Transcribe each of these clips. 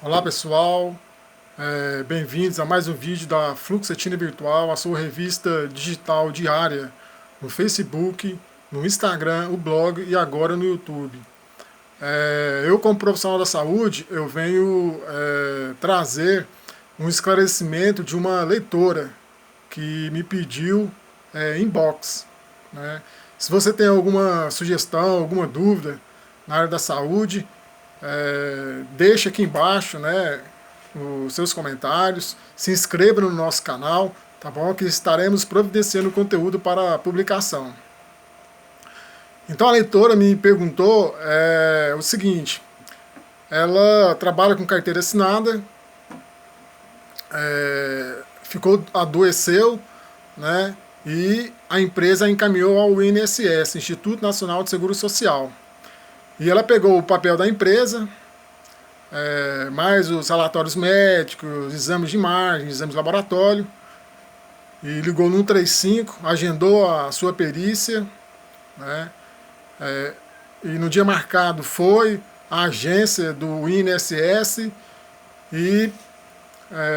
Olá pessoal, bem-vindos a mais um vídeo da Fluxetina Virtual, a sua revista digital diária no Facebook, no Instagram, o blog e agora no YouTube. Eu, como profissional da saúde, eu venho trazer um esclarecimento de uma leitora que me pediu inbox, né? Se você tem alguma sugestão, alguma dúvida na área da saúde, deixa aqui embaixo, né, os seus comentários, se inscreva no nosso canal, tá bom? Que estaremos providenciando conteúdo para publicação. Então a leitora me perguntou o seguinte: ela trabalha com carteira assinada, adoeceu, né? E a empresa a encaminhou ao INSS, Instituto Nacional de Seguro Social. E ela pegou o papel da empresa, mais os relatórios médicos, exames de imagem, exames de laboratório, e ligou no 135, agendou a sua perícia, né? E no dia marcado foi à agência do INSS e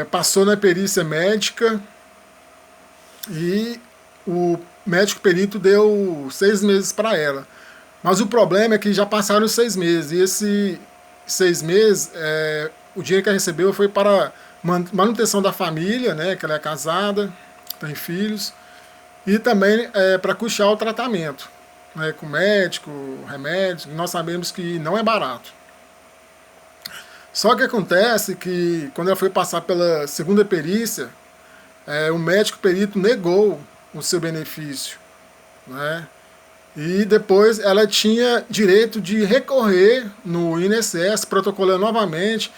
passou na perícia médica e o médico perito deu 6 meses para ela. Mas o problema é que já passaram os 6 meses, e esse 6 meses, o dinheiro que ela recebeu foi para manutenção da família, né, que ela é casada, tem filhos, e também para custear o tratamento, né, com médico, remédios, nós sabemos que não é barato. Só que acontece que quando ela foi passar pela segunda perícia, o médico perito negou o seu benefício, né? E depois ela tinha direito de recorrer no INSS, protocolando novamente,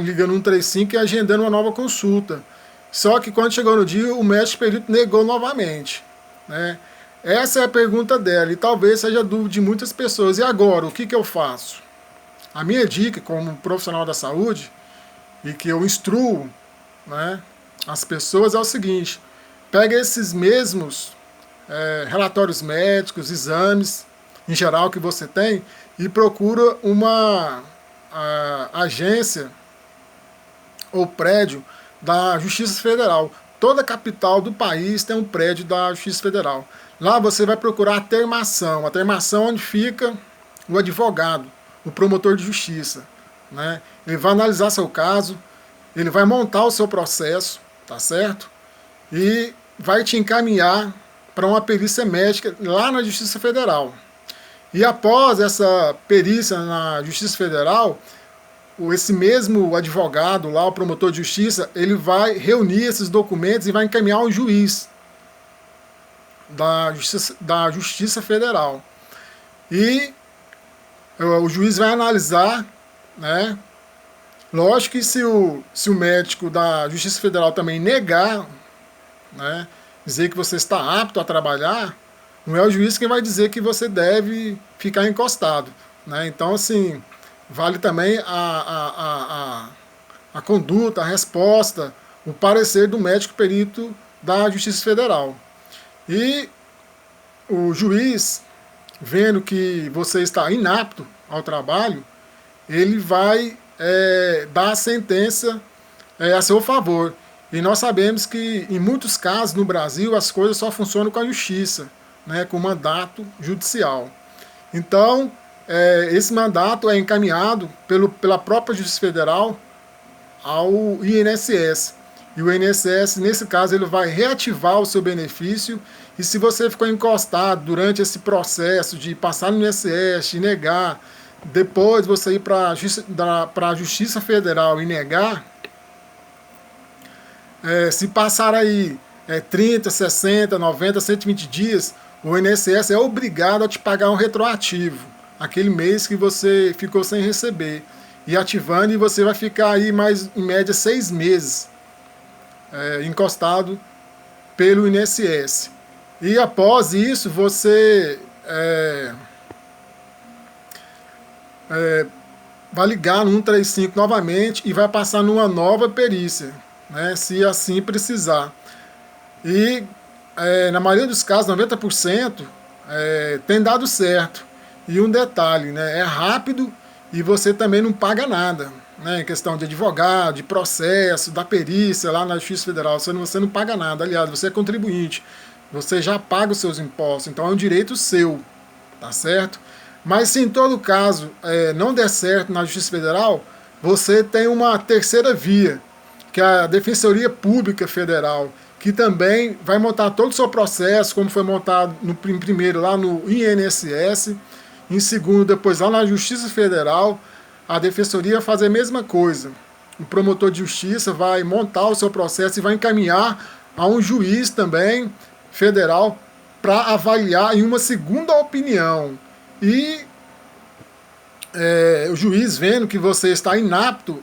ligando 135 e agendando uma nova consulta. Só que quando chegou no dia, o médico perito negou novamente, né? Essa é a pergunta dela, e talvez seja a dúvida de muitas pessoas. E agora, o que eu faço? A minha dica, como profissional da saúde, e que eu instruo, né, as pessoas, é o seguinte: pega esses mesmos relatórios médicos, exames, em geral, que você tem, e procura uma agência ou prédio da Justiça Federal. Toda a capital do país tem um prédio da Justiça Federal. Lá você vai procurar a termação. A termação onde fica o advogado, o promotor de justiça, né? Ele vai analisar seu caso, ele vai montar o seu processo, tá certo? E vai te encaminhar para uma perícia médica lá na Justiça Federal. E após essa perícia na Justiça Federal, esse mesmo advogado lá, o promotor de justiça, ele vai reunir esses documentos e vai encaminhar ao juiz da Justiça Federal. E o juiz vai analisar, né? Lógico que se o médico da Justiça Federal também negar, né, dizer que você está apto a trabalhar, não é o juiz quem vai dizer que você deve ficar encostado, né? Então, assim, vale também a conduta, a resposta, o parecer do médico perito da Justiça Federal. E o juiz, vendo que você está inapto ao trabalho, ele vai dar a sentença a seu favor. E nós sabemos que, em muitos casos no Brasil, as coisas só funcionam com a justiça, né, com mandato judicial. Então, esse mandato é encaminhado pela própria Justiça Federal ao INSS. E o INSS, nesse caso, ele vai reativar o seu benefício. E se você ficou encostado durante esse processo de passar no INSS e negar, depois você ir para a Justiça Federal e negar, se passar aí 30, 60, 90, 120 dias, o INSS é obrigado a te pagar um retroativo, aquele mês que você ficou sem receber, e ativando, e você vai ficar aí mais, em média, 6 meses encostado pelo INSS. E após isso, você vai ligar no 135 novamente e vai passar numa nova perícia, né, se assim precisar. E na maioria dos casos, 90%, tem dado certo. E um detalhe, né, é rápido e você também não paga nada. né, em questão de advogado, de processo, da perícia lá na Justiça Federal. Você não paga nada, aliás, você é contribuinte, você já paga os seus impostos, então é um direito seu, tá certo? Mas se em todo caso não der certo na Justiça Federal, você tem uma terceira via, que é a Defensoria Pública Federal, que também vai montar todo o seu processo, como foi montado em primeiro lá no INSS, em segundo, depois lá na Justiça Federal, a Defensoria vai fazer a mesma coisa. O promotor de justiça vai montar o seu processo e vai encaminhar a um juiz também federal para avaliar em uma segunda opinião. E o juiz, vendo que você está inapto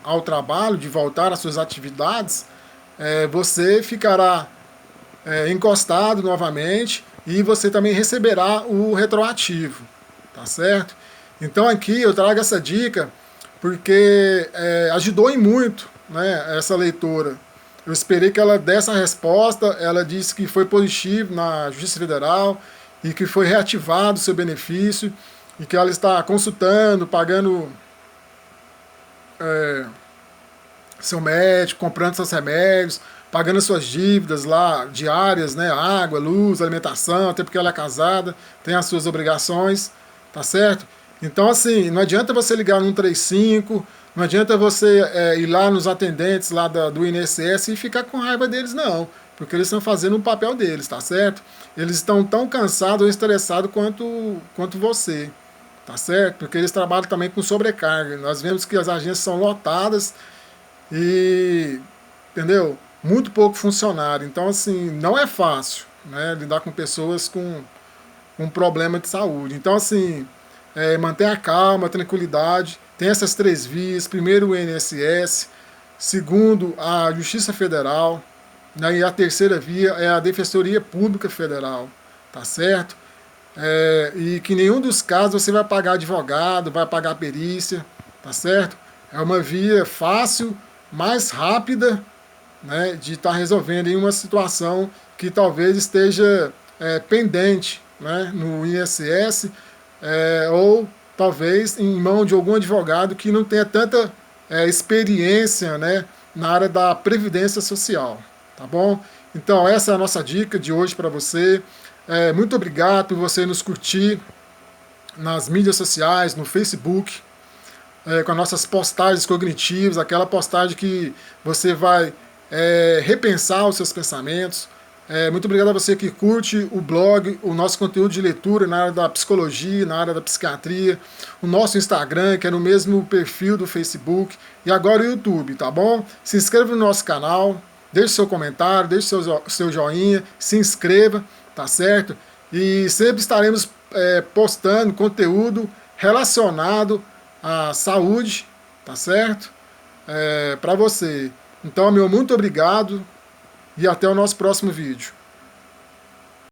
ao trabalho, de voltar às suas atividades, você ficará encostado novamente e você também receberá o retroativo, tá certo? Então aqui eu trago essa dica porque ajudou em muito, né, essa leitora. Eu esperei que ela desse a resposta, ela disse que foi positivo na Justiça Federal e que foi reativado o seu benefício e que ela está consultando, pagando seu médico, comprando seus remédios, pagando suas dívidas lá diárias, né, água, luz, alimentação, até porque ela é casada, tem as suas obrigações, tá certo? Então, assim, não adianta você ligar no 135, não adianta você ir lá nos atendentes lá do INSS e ficar com raiva deles, não, porque eles estão fazendo o papel deles, tá certo? Eles estão tão cansados ou estressados quanto você, tá certo? Porque eles trabalham também com sobrecarga. Nós vemos que as agências são lotadas e, entendeu? Muito pouco funcionário. Então, assim, não é fácil, né, lidar com pessoas com problema de saúde. Então, assim, manter a calma, a tranquilidade. Tem essas três vias. Primeiro, o INSS. Segundo, a Justiça Federal. Né, e a terceira via é a Defensoria Pública Federal. Tá certo? E que em nenhum dos casos você vai pagar advogado, vai pagar perícia. Tá certo? É uma via fácil, mais rápida, né, de estar resolvendo em uma situação que talvez esteja pendente, né, no INSS, ou talvez em mão de algum advogado que não tenha tanta experiência, né, na área da previdência social, tá bom? Então essa é a nossa dica de hoje para você. Muito obrigado por você nos curtir nas mídias sociais, no Facebook, com as nossas postagens cognitivas, aquela postagem que você vai repensar os seus pensamentos. Muito obrigado a você que curte o blog, o nosso conteúdo de leitura na área da psicologia, na área da psiquiatria, o nosso Instagram, que é no mesmo perfil do Facebook, e agora o YouTube, tá bom? Se inscreva no nosso canal, deixe seu comentário, deixe seu joinha, se inscreva, tá certo? E sempre estaremos postando conteúdo relacionado à saúde, tá certo? Para você. Então, meu muito obrigado e até o nosso próximo vídeo.